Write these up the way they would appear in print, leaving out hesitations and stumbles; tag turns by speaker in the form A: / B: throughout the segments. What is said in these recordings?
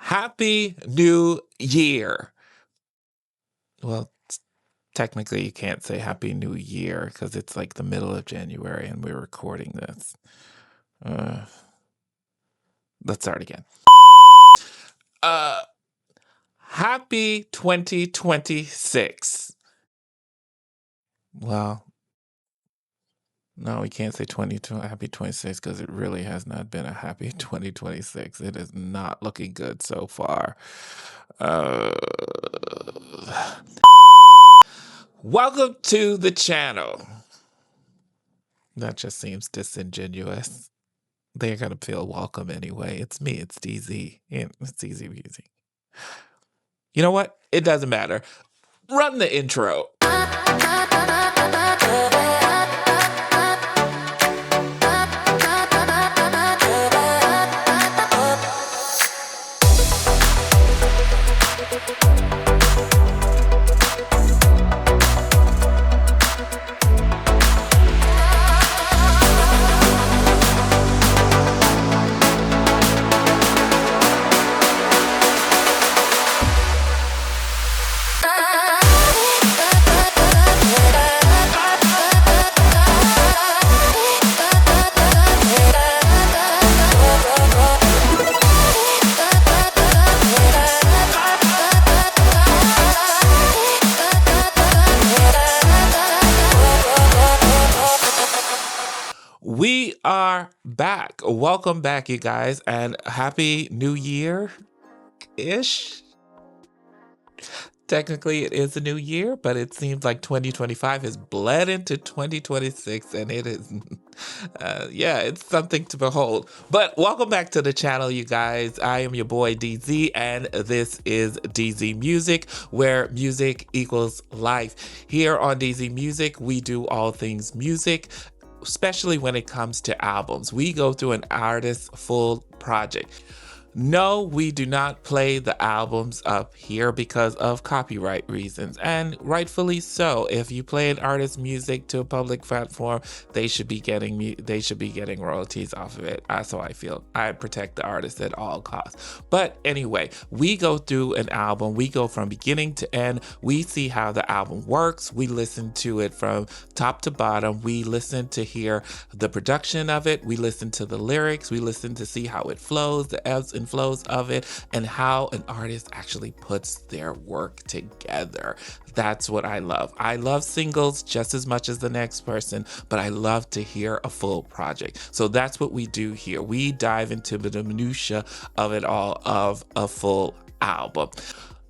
A: Happy New Year. Well, technically you can't say Happy New Year because it's like the middle of January and we're recording this. Let's start again. Happy 2026. Well, no, we can't say happy 26 because it really has not been a happy 2026. It is not looking good so far. Welcome to the channel. That just seems disingenuous. They're going to feel welcome anyway. It's me, it's DZ. It's Easy Music. You know what? It doesn't matter. Run the intro. We are back. Welcome back, you guys, and Happy New Year-ish. Technically, it is a new year, but it seems like 2025 has bled into 2026, and it is, it's something to behold. But welcome back to the channel, you guys. I am your boy DZ, and this is DZ Music, where music equals life. Here on DZ Music, we do all things music, especially when it comes to albums. We go through an artist's full project. No, we do not play the albums up here because of copyright reasons, and rightfully so. If you play an artist's music to a public platform, they should be getting royalties off of it. That's how I feel. I protect the artist at all costs. But anyway, we go through an album. We go from beginning to end. We see how the album works. We listen to it from top to bottom. We listen to hear the production of it. We listen to the lyrics. We listen to see how it flows, the ebbs and flows of it, and how an artist actually puts their work together. That's what I love. I love singles just as much as the next person, but I love to hear a full project. So that's what we do here. We dive into the minutia of it all, of a full album.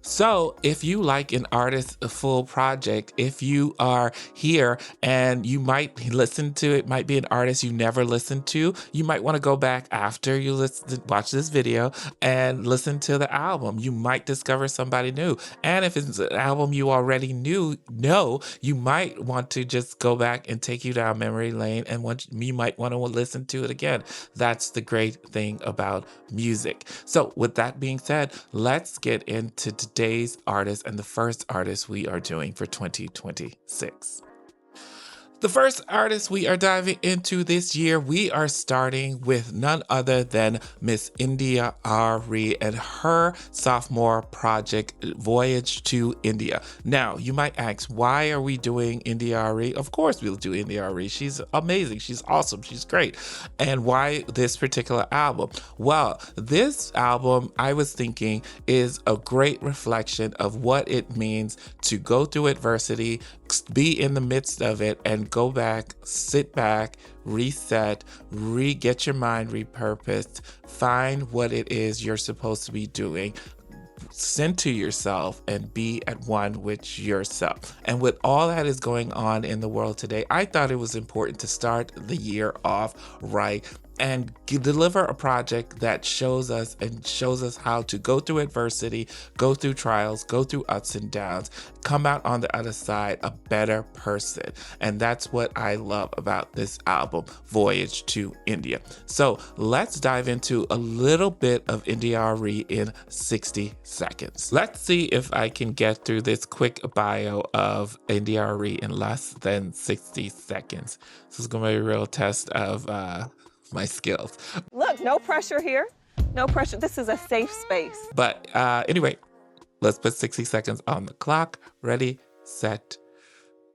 A: So if you like an artist's full project, if you are here and you might listen to it, might be an artist you never listened to, you might want to go back after you watch this video and listen to the album. You might discover somebody new. And if it's an album you already know, you might want to just go back and take you down memory lane, and you might want to listen to it again. That's the great thing about music. So with that being said, let's get into today's artist and the first artist we are doing for 2026. The first artist we are diving into this year, we are starting with none other than Miss India.Arie and her sophomore project, Voyage to India. Now, you might ask, why are we doing India.Arie? Of course we'll do India.Arie. She's amazing. She's awesome. She's great. And why this particular album? Well, this album, I was thinking, is a great reflection of what it means to go through adversity, be in the midst of it, and go back, sit back, reset, get your mind repurposed, find what it is you're supposed to be doing, center yourself, and be at one with yourself. And with all that is going on in the world today, I thought it was important to start the year off right and deliver a project that shows us how to go through adversity, go through trials, go through ups and downs, come out on the other side a better person. And that's what I love about this album, Voyage to India. So let's dive into a little bit of India.Arie in 60 seconds. Let's see if I can get through this quick bio of India.Arie in less than 60 seconds. This is going to be a real test of my skills.
B: Look, no pressure here. No pressure. This is a safe space.
A: But anyway, let's put 60 seconds on the clock. Ready, set,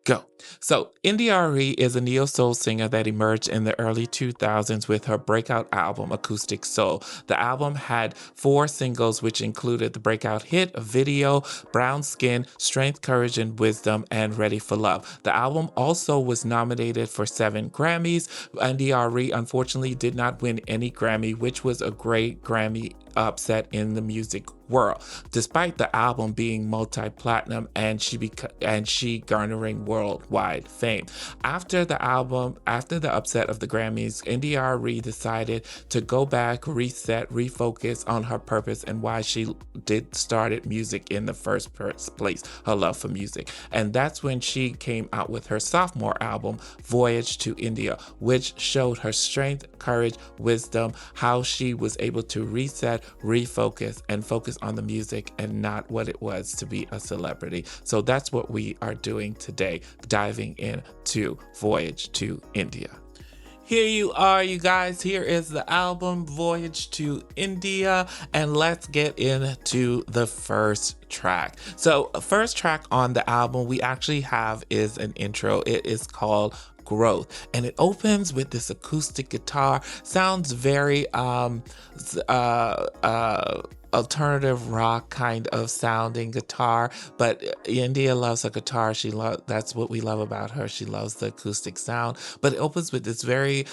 A: go. So, India.Arie is a neo-soul singer that emerged in the early 2000s with her breakout album, Acoustic Soul. The album had 4 singles, which included the breakout hit, Video, Brown Skin, Strength, Courage, and Wisdom, and Ready for Love. The album also was nominated for 7 Grammys. India.Arie unfortunately did not win any Grammy, which was a great Grammy upset in the music world, despite the album being multi-platinum and she garnering worldwide fame. After the upset of the Grammys, India.Arie decided to go back, reset, refocus on her purpose and why she started music in the first place, her love for music. And that's when she came out with her sophomore album, Voyage to India, which showed her strength, courage, wisdom, how she was able to reset, refocus, and focus on the music and not what it was to be a celebrity. So that's what we are doing today, diving into Voyage to India. Here you are, you guys. Here is the album, Voyage to India, and let's get into the first track. So, first track on the album we actually have is an intro. It is called Growth, and it opens with this acoustic guitar. Sounds very alternative rock kind of sounding guitar, but India loves her guitar. That's what we love about her. She loves the acoustic sound, but it opens with this very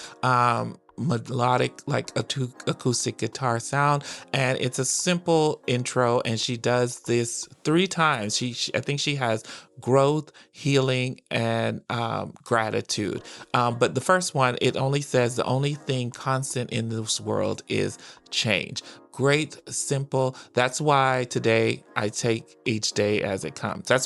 A: melodic, like acoustic guitar sound, and it's a simple intro, and she does this 3 times. I think she has growth, healing, and gratitude. But the first one, it only says the only thing constant in this world is change. Great, simple. That's why today I take each day as it comes. That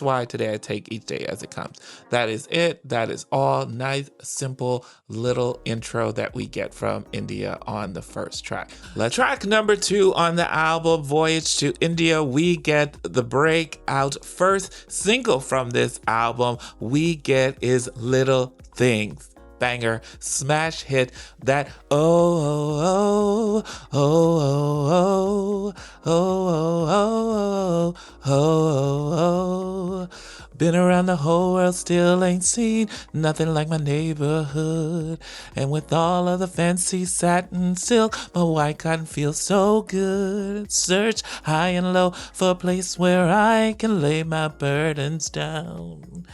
A: is it. That is all. Nice, simple little intro that we get from India on the first track. Track number 2 on the album, Voyage to India, we get the breakout first single from this album. We get is Little Things. Banger, smash hit, that oh, oh, oh, oh, oh, oh, oh, oh, oh, oh. Been around the whole world, still ain't seen nothing like my neighborhood. And with all of the fancy satin silk, my white cotton feels so good. Search high and low for a place where I can lay my burdens down.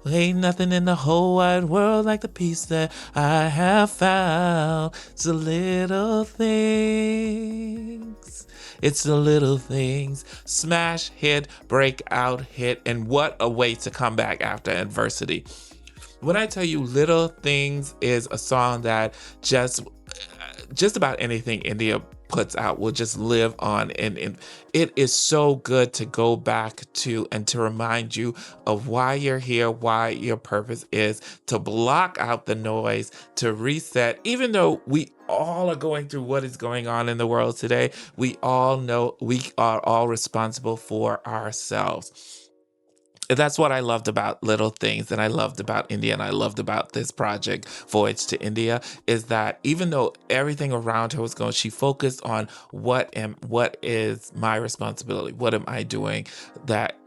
A: Ain't nothing in the whole wide world like the peace that I have found. It's the little things. It's the little things. Smash hit, breakout hit, and what a way to come back after adversity. When I tell you Little Things is a song that just about anything India puts out will just live on, and it is so good to go back to and to remind you of why you're here, why your purpose is, to block out the noise, to reset. Even though we all are going through what is going on in the world today, we all know we are all responsible for ourselves. That's what I loved about Little Things, and I loved about India, and I loved about this project, Voyage to India, is that even though everything around her was going, she focused on what is my responsibility? What am I doing?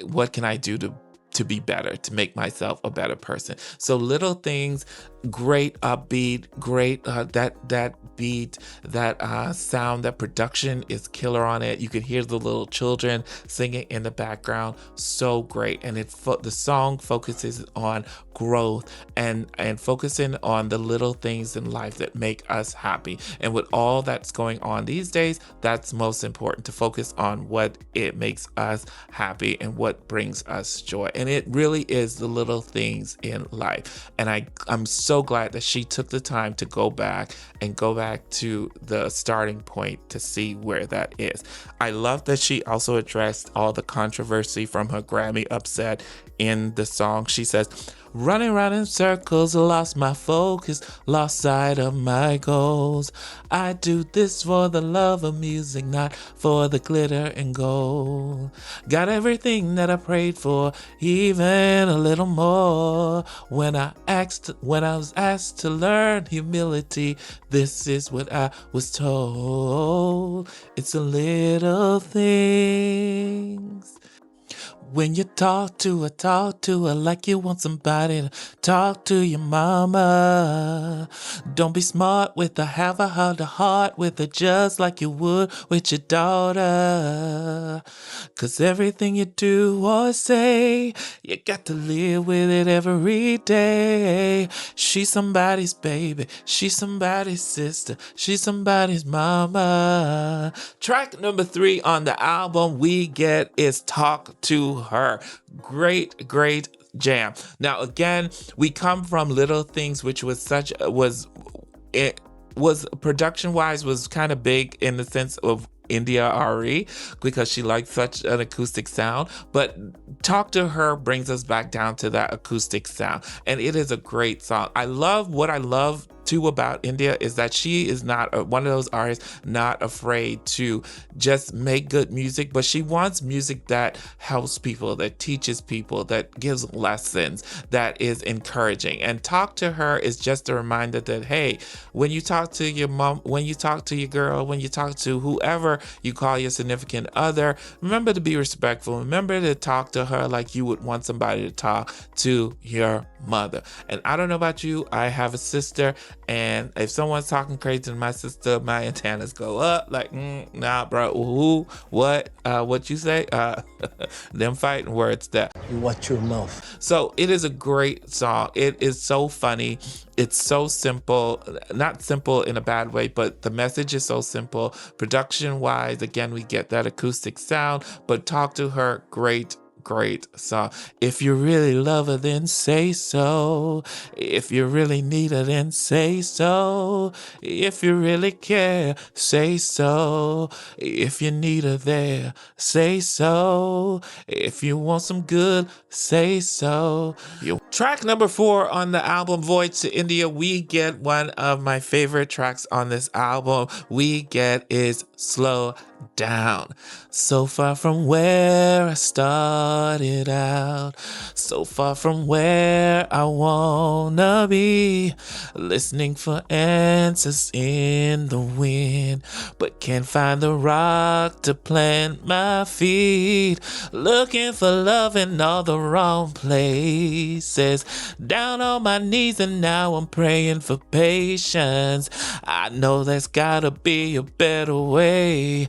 A: What can I do to be better, to make myself a better person? So Little Things, great upbeat, great that beat, that sound, that production is killer on it. You can hear the little children singing in the background, so great. And the song focuses on growth and focusing on the little things in life that make us happy. And with all that's going on these days, that's most important, to focus on what it makes us happy and what brings us joy. And it really is the little things in life. And I'm so glad that she took the time to go back to the starting point to see where that is. I love that she also addressed all the controversy from her Grammy upset in the song. She says, Running round in circles, lost my focus, lost sight of my goals. I do this for the love of music, not for the glitter and gold. Got everything that I prayed for, even a little more. When I was asked to learn humility, this is what I was told. It's the little things. When you talk to her like you want somebody to talk to your mama. Don't be smart with her, have a heart to heart with her just like you would with your daughter. 'Cause everything you do or say, you got to live with it every day. She's somebody's baby, she's somebody's sister, she's somebody's mama. Track number 3 on the album We Get is Talk to Her. Great jam. Now again, we come from Little Things, which was production wise was kind of big in the sense of India.Arie because she liked such an acoustic sound, but Talk to Her brings us back down to that acoustic sound, and it is a great song. I love too about India is that she is not one of those artists not afraid to just make good music, but she wants music that helps people, that teaches people, that gives lessons, that is encouraging. And Talk to Her is just a reminder that, hey, when you talk to your mom, when you talk to your girl, when you talk to whoever you call your significant other, remember to be respectful. Remember to talk to her like you would want somebody to talk to your mother. And I don't know about you, I have a sister, and if someone's talking crazy to my sister, my antennas go up like, nah, bro, who, what you say? Them fighting words there.
C: You watch your mouth.
A: So it is a great song. It is so funny. It's so simple, not simple in a bad way, but the message is so simple. Production wise, again, we get that acoustic sound, but Talk to Her, great song. If you really love her, then say so. If you really need her, then say so. If you really care, say so. If you need her there, say so. If you want some good, say so. Track number 4 on the album Voyage to India, we get one of my favorite tracks on this album. We get is Slow Down. So far from where I started out, so far from where I wanna be, listening for answers in the wind, but can't find the rock to plant my feet, looking for love in all the wrong places, down on my knees and now I'm praying for patience. I know there's gotta be a better way.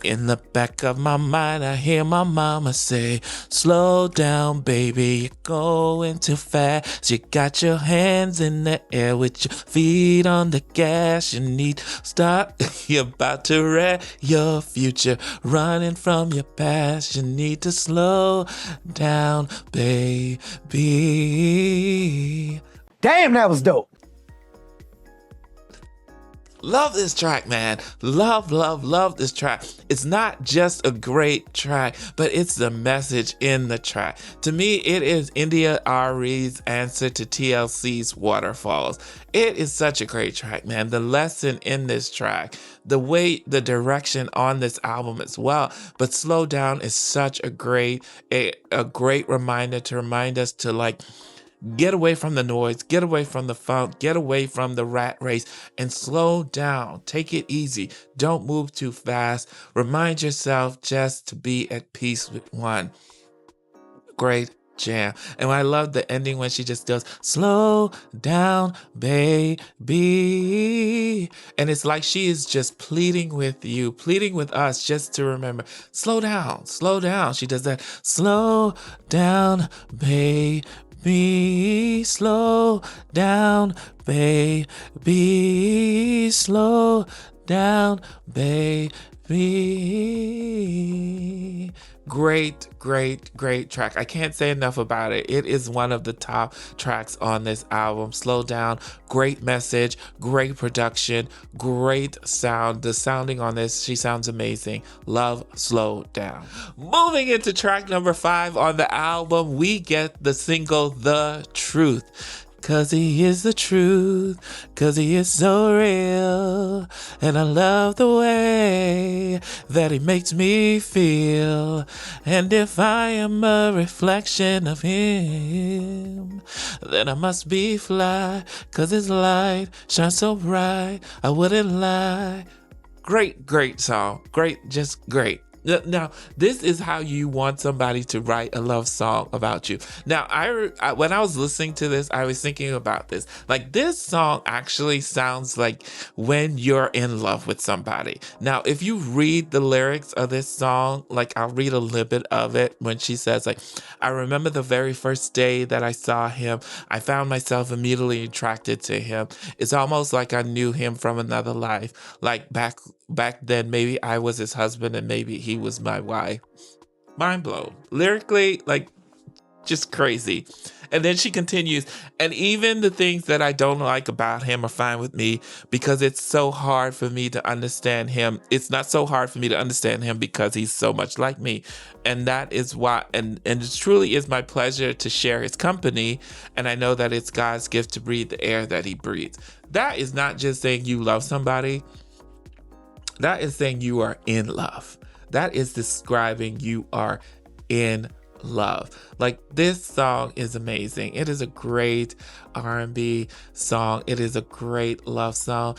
A: In the back of my mind, I hear my mama say, slow down, baby, you're going too fast. You got your hands in the air with your feet on the gas. You need to start, you're about to wreck your future, running from your past. You need to slow down, baby.
C: Damn, that was dope.
A: Love this track, man. Love this track. It's not just a great track, but it's the message in the track. To me, it is India.Arie's answer to TLC's Waterfalls. It is such a great track, man. The lesson in this track, the direction on this album as well. But Slow Down is such a great reminder to remind us to get away from the noise, get away from the funk, get away from the rat race, and slow down. Take it easy. Don't move too fast. Remind yourself just to be at peace with one. Great jam. And I love the ending when she just does, slow down, baby. And it's like she is just pleading with you, pleading with us just to remember, slow down, slow down. She does that, slow down, baby. Slow down, baby. Slow down, baby. Great, great, great track. I can't say enough about it. It is one of the top tracks on this album. Slow Down, great message, great production, great sound. The sounding on this, she sounds amazing. Love Slow Down. Moving into track number 5 on the album, we get the single The Truth. 'Cause he is the truth, 'cause he is so real, and I love the way that he makes me feel. And if I am a reflection of him, then I must be fly, 'cause his light shines so bright, I wouldn't lie. Great, great song. Great, just great. Now, this is how you want somebody to write a love song about you. Now, when I was listening to this, I was thinking about this. Like, this song actually sounds like when you're in love with somebody. Now, if you read the lyrics of this song, like, I'll read a little bit of it when she says, like, I remember the very first day that I saw him. I found myself immediately attracted to him. It's almost like I knew him from another life. Like, back then, maybe I was his husband and maybe he was my wife. Mind blown. Lyrically, like, just crazy. And then she continues, and even the things that I don't like about him are fine with me because it's so hard for me to understand him. It's not so hard for me to understand him because he's so much like me. And that is why, and it truly is my pleasure to share his company. And I know that it's God's gift to breathe the air that he breathes. That is not just saying you love somebody. That is saying you are in love. That is describing you are in love. Like, this song is amazing. It is a great R&B song. It is a great love song.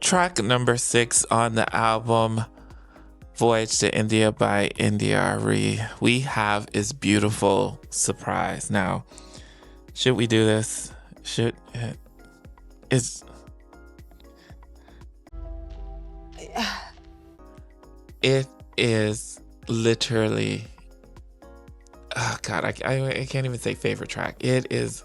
A: Track number 6 on the album, Voyage to India by India.Arie, we have is Beautiful Surprise. Now, should we do this? It is literally, oh God, I can't even say favorite track. It's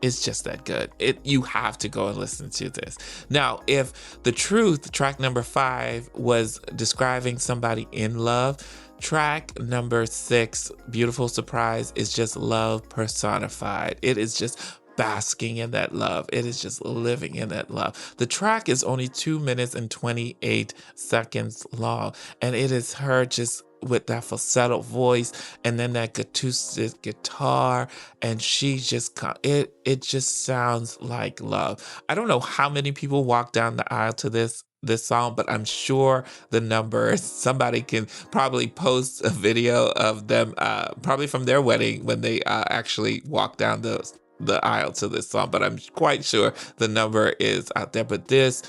A: just that good. You have to go and listen to this. Now, if The Truth, track number 5, was describing somebody in love, track number 6, Beautiful Surprise, is just love personified. It is just basking in that love. It is just living in that love. The track is only 2 minutes and 28 seconds long, and it is her just with that falsetto voice and then that acoustic guitar, and she just it just sounds like love. I don't know how many people walk down the aisle to this song, but I'm sure the numbers, somebody can probably post a video of them probably from their wedding when they actually walk down the aisle to this song, but I'm quite sure the number is out there. But this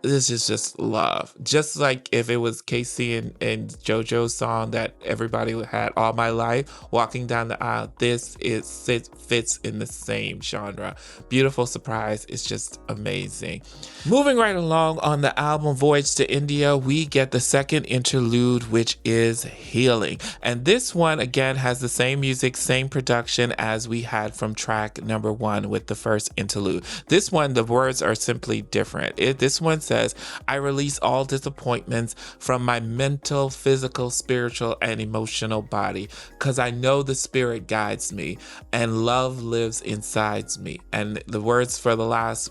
A: is just love. Just like if it was Casey and JoJo's song that everybody had, All My Life, walking down the aisle, this fits in the same genre. Beautiful Surprise is just amazing. Moving right along on the album Voyage to India, we get the second interlude, which is Healing. And this one, again, has the same music, same production as we had from track number 1 with the first interlude. This one, the words are simply different. This one says, I release all disappointments from my mental, physical, spiritual, and emotional body, because I know the Spirit guides me and love lives inside me. And the words for the last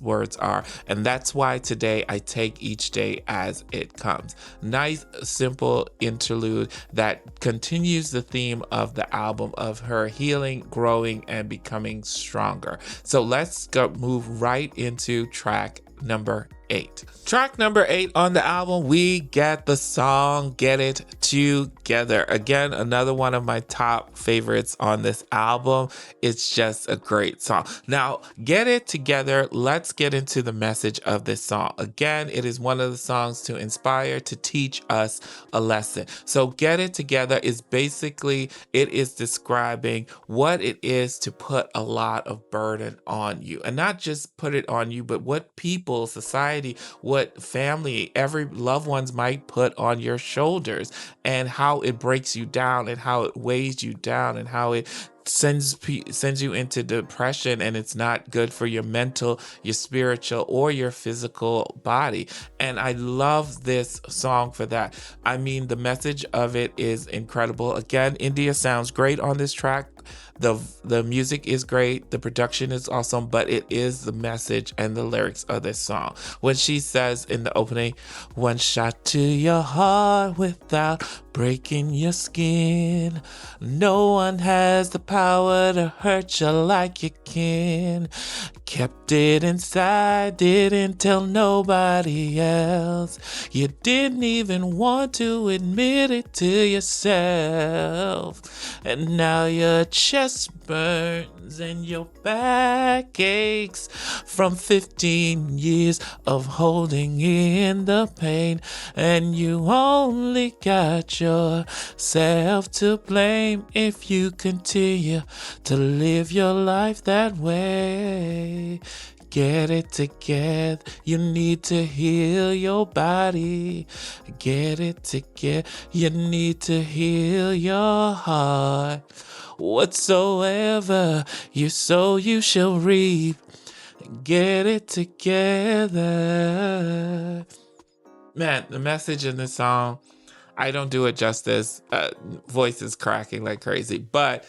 A: words are, and that's why today I take each day as it comes. Nice, simple interlude that continues the theme of the album of her healing, growing, and becoming stronger. So let's move right into track number 8. Track number 8 on the album, we get the song Get It Together. Again, another one of my top favorites on this album. It's just a great song. Now, Get It Together, let's get into the message of this song. Again, it is one of the songs to inspire, to teach us a lesson. So Get It Together is basically, it is describing what it is to put a lot of burden on you. And not just put it on you, but what people, society, what family, every loved ones might put on your shoulders, and how it breaks you down and how it weighs you down and how it sends you into depression, and it's not good for your mental, your spiritual, or your physical body. And I love this song for that. I mean, the message of it is incredible. Again, India sounds great on this track. The music is great, the production is awesome, but it is the message and the lyrics of this song. When she says in the opening, "One shot to your heart without breaking your skin. No one has the power to hurt you like you can. Kept it inside, didn't tell nobody else. You didn't even want to admit it to yourself. And now your chest burns and your back aches from 15 years of holding in the pain. And you only got yourself to blame if you continue to live your life that way. Get it together, you need to heal your body. Get it together, you need to heal your heart. Whatsoever you sow, you shall reap. Get it together." Man, the message in this song, I don't do it justice. Voice is cracking like crazy, but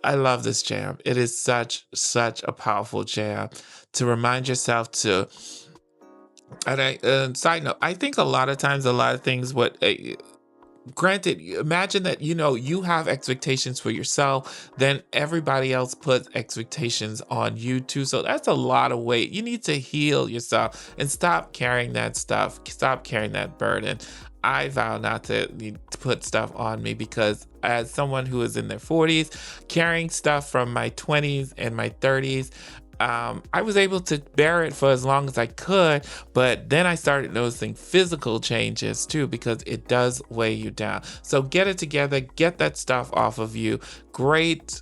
A: I love this jam. It is such a powerful jam to remind yourself to. And side note, I think a lot of times, a lot of things, granted, imagine that, you have expectations for yourself, then everybody else puts expectations on you too. So that's a lot of weight. You need to heal yourself and stop carrying that stuff. Stop carrying that burden. I vow not to put stuff on me, because as someone who is in their 40s, carrying stuff from my 20s and my 30s, I was able to bear it for as long as I could, but then I started noticing physical changes too, because it does weigh you down. So get it together, get that stuff off of you. Great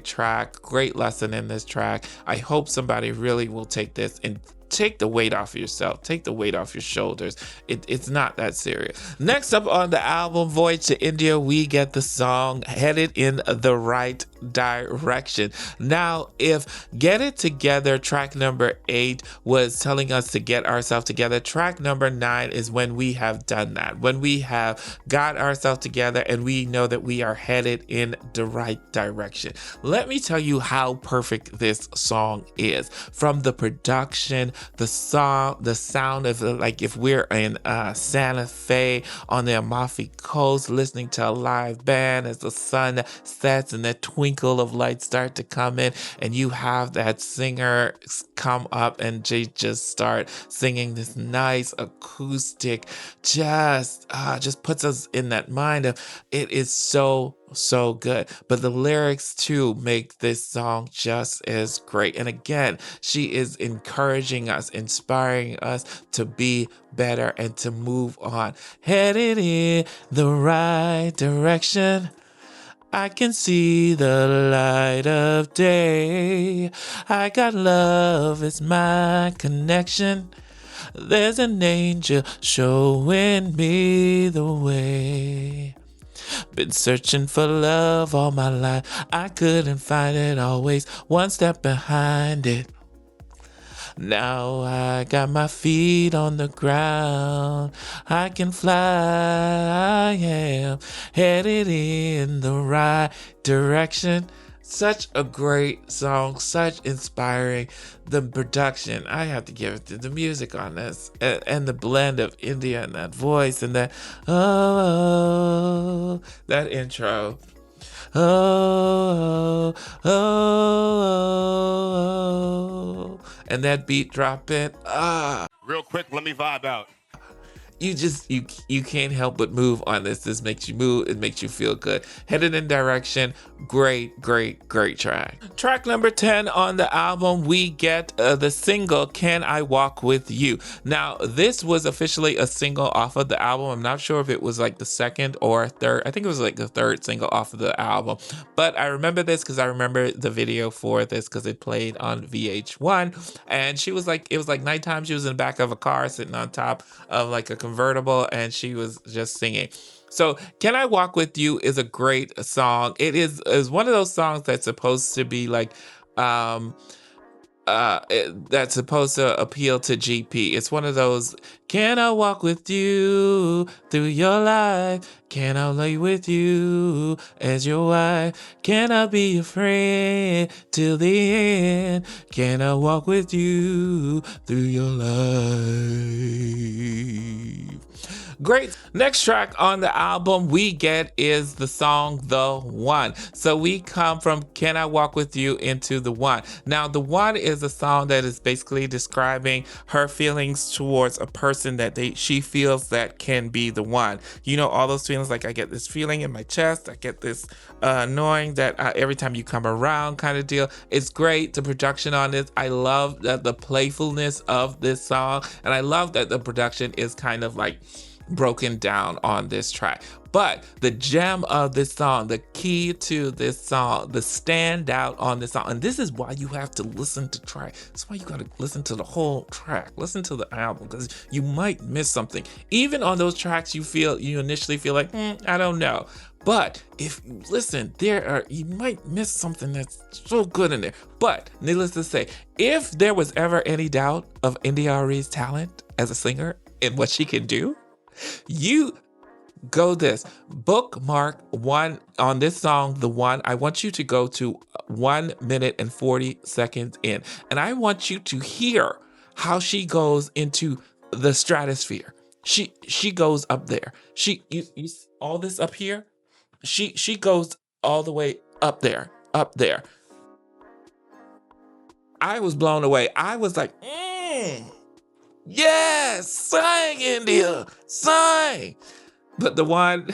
A: track, great lesson in this track. I hope somebody really will take this and take the weight off of yourself. Take the weight off your shoulders. It's not that serious. Next up on the album, Voyage to India, we get the song Headed in the Right Direction. Now, if Get It Together, track number 8, was telling us to get ourselves together, track number 9 is when we have done that. When we have got ourselves together and we know that we are headed in the right direction. Let me tell you how perfect this song is. From the production, the song, the sound of, like, if we're in Santa Fe on the Amalfi Coast listening to a live band as the sun sets and the twinkle of lights start to come in, and you have that singer come up and they just start singing this nice acoustic, just puts us in that mind of, it is so good. But the lyrics too make this song just as great. And again, she is encouraging us, inspiring us to be better and to move on. Headed in the right direction. I can see the light of day. I got love as my connection. There's an angel showing me the way. Been searching for love all my life. I couldn't find it, always one step behind it. Now I got my feet on the ground. I can fly. I am headed in the right direction. Such a great song, such inspiring. The production, I have to give it to the music on this, and the blend of India and that voice and that, that intro. And that beat drop in.
D: Real quick, let me vibe out.
A: You can't help but move on this. This makes you move. It makes you feel good. Headed in direction. Great track. Track number 10 on the album, we get the single Can I Walk With You. Now, this was officially a single off of the album. I'm not sure if it was like the second or third. I think it was like the third single off of the album. But I remember this because I remember the video for this because it played on VH1. And she was like, it was like nighttime. She was in the back of a car sitting on top of like a convertible and she was just singing. So Can I Walk With You is a great song. It is one of those songs that's supposed to be like that's supposed to appeal to GP. It's one of those, can I walk with you through your life? Can I lay with you as your wife? Can I be your friend till the end? Can I walk with you through your life? Great. Next track on the album we get is the song The One. So we come from Can I Walk With You into The One. Now, The One is a song that is basically describing her feelings towards a person that she feels that can be the one. You know, all those feelings, like I get this feeling in my chest, I get this knowing that every time you come around kind of deal. It's great. The production on this, I love the playfulness of this song, and I love that the production is kind of like broken down on this track. But the gem of this song, the key to this song, the standout on this song, and this is why you have to listen to track. That's why you got to listen to the whole track, listen to the album, because you might miss something. Even on those tracks you initially feel like, I don't know. But if you listen, you might miss something that's so good in there. But needless to say, if there was ever any doubt of India.Arie's talent as a singer and what she can do, you go bookmark one on this song, The One. I want you to go to 1 minute and 40 seconds in, and I want you to hear how she goes into the stratosphere. She goes up there. You all this up here. She goes all the way up there. I was blown away. I was like, yes, sing, India, sing. But The One.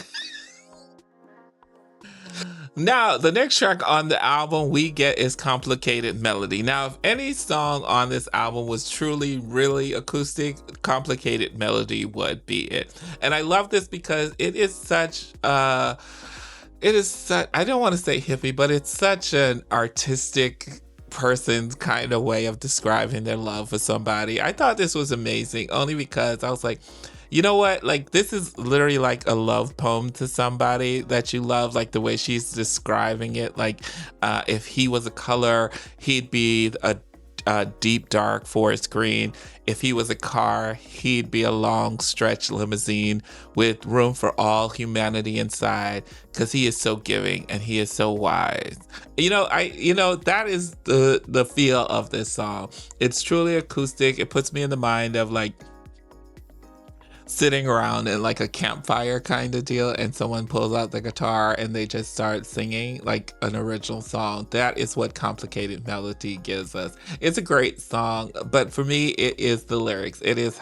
A: Now, the next track on the album we get is Complicated Melody. Now, if any song on this album was truly, really acoustic, Complicated Melody would be it. And I love this because it is such, I don't want to say hippie, but it's such an artistic person's kind of way of describing their love for somebody. I thought this was amazing only because I was like, you know what? Like, this is literally like a love poem to somebody that you love, like the way she's describing it. Like, if he was a color, he'd be a deep, dark forest green. If he was a car, he'd be a long stretch limousine with room for all humanity inside, because he is so giving and he is so wise. That is the feel of this song. It's truly acoustic. It puts me in the mind of like sitting around in like a campfire kind of deal, and someone pulls out the guitar and they just start singing like an original song. That is what Complicated Melody gives us. It's a great song, but for me, it is the lyrics. It is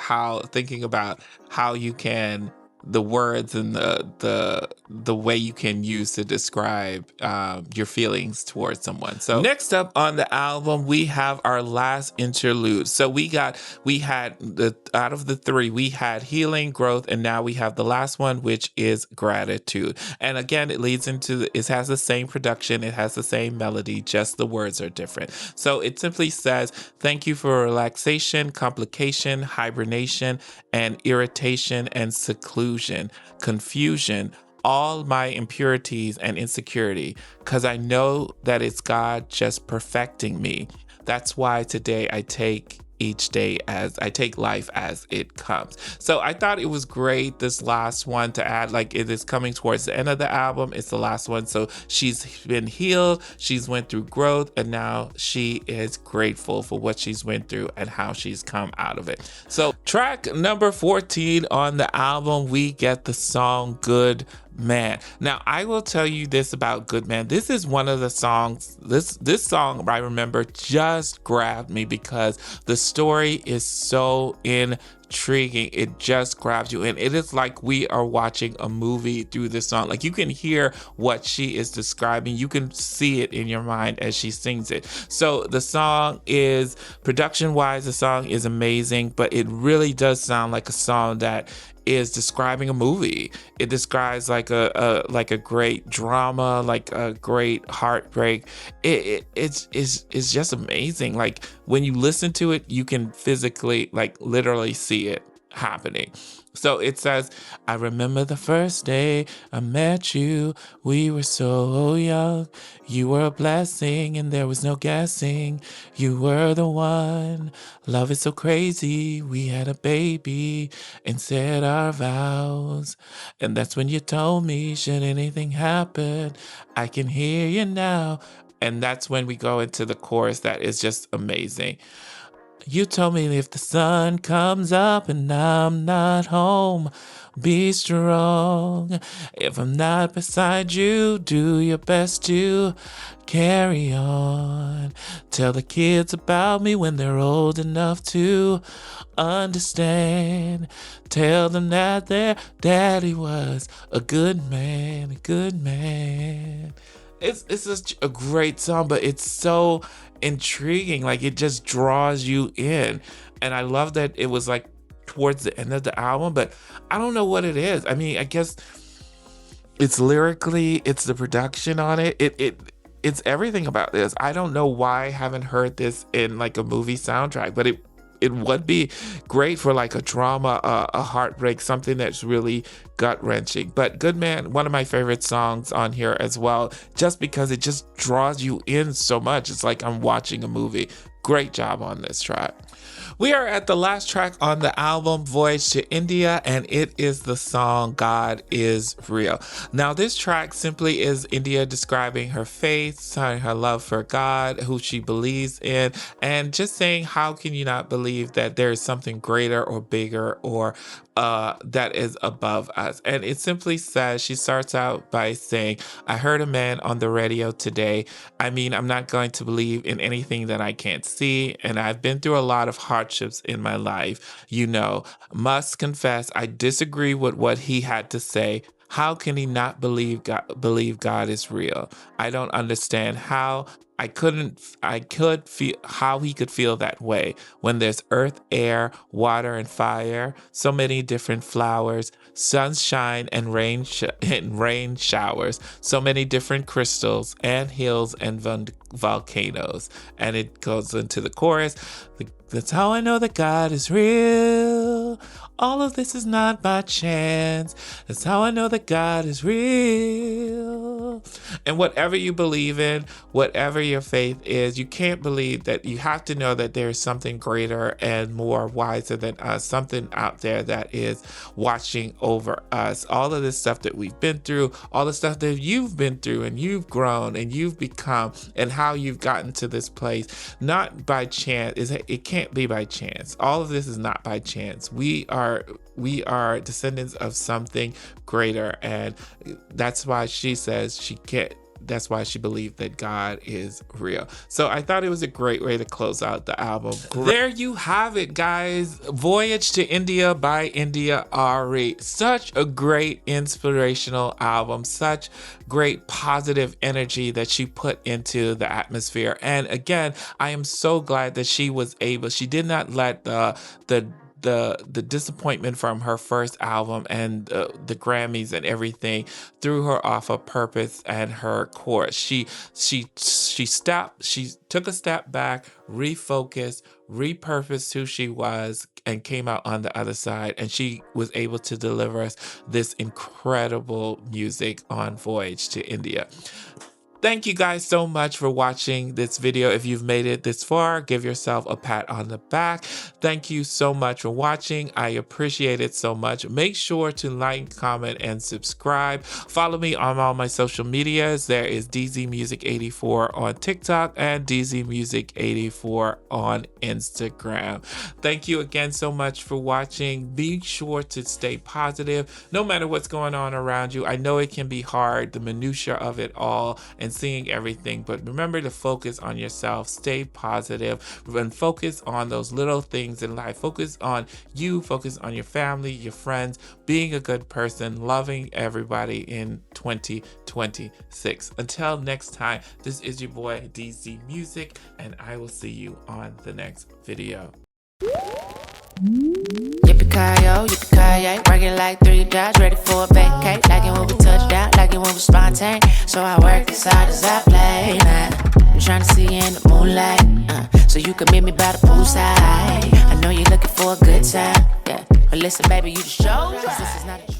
A: thinking about how you can, the words and the way you can use to describe your feelings towards someone. So next up on the album, we have our last interlude. So we had out of the three, we had Healing, Growth, and now we have the last one, which is Gratitude. And again, it has the same production, it has the same melody, just the words are different. So it simply says, thank you for relaxation, complication, hibernation, and irritation and seclusion, confusion, all my impurities and insecurity, because I know that it's God just perfecting me. That's why today I take life as it comes. So I thought it was great, this last one, to add, like, it is coming towards the end of the album. It's the last one. So she's been healed, she's went through growth, and now she is grateful for what she's went through and how she's come out of it. So track number 14 on the album, we get the song Good Man. Now, I will tell you this about Good Man. This is one of the songs, this song I remember just grabbed me because the story is so intriguing. It just grabs you in. It is like we are watching a movie through this song. Like, you can hear what she is describing. You can see it in your mind as she sings it. So the song is, production-wise, the song is amazing, but it really does sound like a song that is describing a movie. It describes like a great drama, like a great heartbreak. It's just amazing. Like, when you listen to it, you can physically, like, literally see it happening. So it says, I remember the first day I met you. We were so young. You were a blessing and there was no guessing. You were the one. Love is so crazy. We had a baby and said our vows. And that's when you told me, should anything happen, I can hear you now. And that's when we go into the chorus that is just amazing. You told me if the sun comes up and I'm not home, be strong. If I'm not beside you, do your best to carry on. Tell the kids about me when they're old enough to understand. Tell them that their daddy was a good man, a good man. It's such a great song, but it's so intriguing. Like, it just draws you in. And I love that it was like towards the end of the album, but I don't know what it is. I mean, I guess it's lyrically, it's the production on it. It's everything about this. I don't know why I haven't heard this in like a movie soundtrack, but it would be great for like a drama, a heartbreak, something that's really gut-wrenching. But Good Man, one of my favorite songs on here as well, just because it just draws you in so much. It's like I'm watching a movie. Great job on this track. We are at the last track on the album, Voyage to India, and it is the song God is Real. Now, this track simply is India describing her faith, her love for God, who she believes in, and just saying, how can you not believe that there is something greater or bigger or that is above us? And it simply says, she starts out by saying, I heard a man on the radio today. I mean, I'm not going to believe in anything that I can't see, and I've been through a lot of hardships in my life. You know, must confess, I disagree with what he had to say. How can he not believe God is real? I don't understand how I could feel how he could feel that way when there's earth, air, water, and fire, so many different flowers, sunshine and rain showers, so many different crystals and hills and volcanoes. And it goes into the chorus. That's how I know that God is real. All of this is not by chance. That's how I know that God is real. And whatever you believe in, whatever your faith is, you can't believe that. You have to know that there's something greater and more wiser than us, something out there that is watching over us. All of this stuff that we've been through, all the stuff that you've been through and you've grown and you've become, and how you've gotten to this place, not by chance. It can't be by chance. All of this is not by chance. We are descendants of something greater, and that's why she says that's why she believed that God is real. So I thought it was a great way to close out the album. There you have it, guys. Voyage to India by India.Arie. Such a great inspirational album. Such great positive energy that she put into the atmosphere. And again, I am so glad that she did not let the disappointment from her first album and the Grammys and everything threw her off of purpose and her course. She took a step back, refocused, repurposed who she was, and came out on the other side, and she was able to deliver us this incredible music on Voyage to India. Thank you guys so much for watching this video. If you've made it this far, give yourself a pat on the back. Thank you so much for watching. I appreciate it so much. Make sure to like, comment, and subscribe. Follow me on all my social medias. There is DZ Music 84 on TikTok and DZ Music 84 on Instagram. Thank you again so much for watching. Be sure to stay positive no matter what's going on around you. I know it can be hard, the minutia of it all, and seeing everything, but remember to focus on yourself, stay positive, and focus on those little things in life. Focus on you, focus on your family, your friends, being a good person, loving everybody in 2026. Until next time, this is your boy DZ Music, and I will see you on the next video.
E: Yippee-ki-yo, yippee-ki-yay, working like 3 jobs, ready for a vacate. Like it when we touch down, like it when we spontaneous. So I work as hard as I play. I'm trying to see you in the moonlight, so you can meet me by the poolside. I know you're looking for a good time, yeah. But listen, baby, you just show. 'Cause this is not a